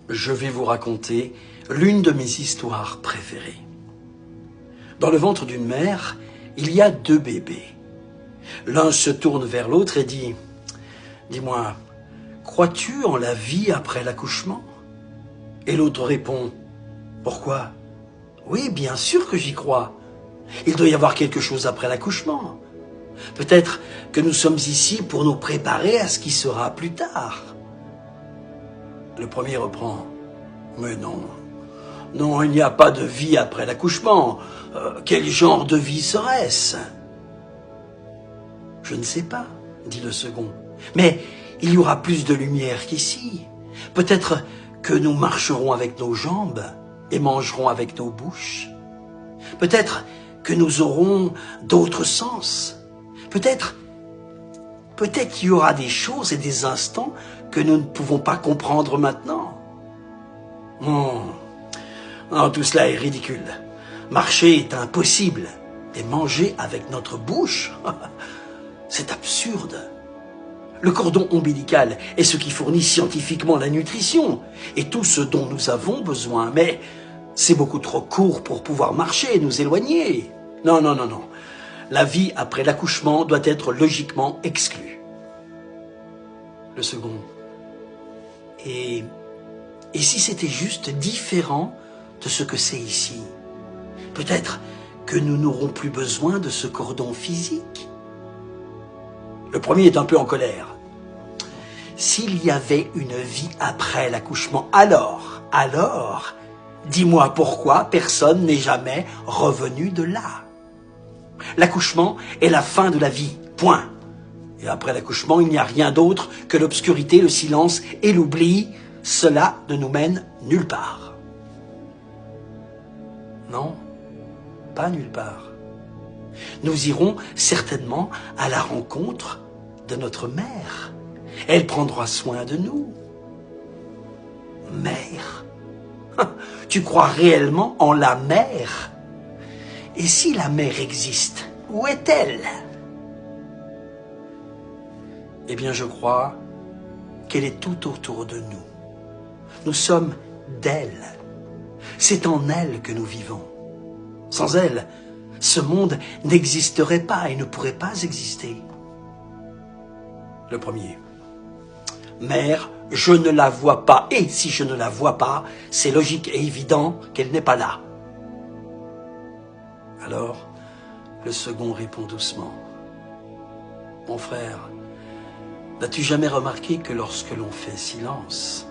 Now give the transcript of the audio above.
je vais vous raconter l'une de mes histoires préférées. Dans le ventre d'une mère, il y a deux bébés. L'un se tourne vers l'autre et dit « Dis-moi, crois-tu en la vie après l'accouchement ?» Et l'autre répond « Pourquoi ? Oui, bien sûr que j'y crois. Il doit y avoir quelque chose après l'accouchement. Peut-être que nous sommes ici pour nous préparer à ce qui sera plus tard. » Le premier reprend « Mais non, non, il n'y a pas de vie après l'accouchement. Quel genre de vie serait-ce » ? « Je ne sais pas, » dit le second, « mais il y aura plus de lumière qu'ici. Peut-être que nous marcherons avec nos jambes et mangerons avec nos bouches. Peut-être que nous aurons d'autres sens. Peut-être qu'il y aura des choses et des instants que nous ne pouvons pas comprendre maintenant. Non, tout cela est ridicule. Marcher est impossible. Et manger avec notre bouche, c'est absurde. Le cordon ombilical est ce qui fournit scientifiquement la nutrition et tout ce dont nous avons besoin. Mais c'est beaucoup trop court pour pouvoir marcher et nous éloigner. Non. La vie après l'accouchement doit être logiquement exclue. Le second. Et si c'était juste différent de ce que c'est ici? Peut-être que nous n'aurons plus besoin de ce cordon physique. Le premier est un peu en colère. S'il y avait une vie après l'accouchement, alors, dis-moi pourquoi personne n'est jamais revenu de là. L'accouchement est la fin de la vie, point. Et après l'accouchement, il n'y a rien d'autre que l'obscurité, le silence et l'oubli. Cela ne nous mène nulle part. Non, pas nulle part. Nous irons certainement à la rencontre de notre mère. Elle prendra soin de nous. Mère? Tu crois réellement en la mère? Et si la mère existe, où est-elle? Eh bien, je crois qu'elle est tout autour de nous. Nous sommes d'elle. C'est en elle que nous vivons. Sans elle, ce monde n'existerait pas et ne pourrait pas exister. Le premier. Mère, je ne la vois pas. Et si je ne la vois pas, c'est logique et évident qu'elle n'est pas là. Alors, le second répond doucement. Mon frère, n'as-tu jamais remarqué que lorsque l'on fait silence,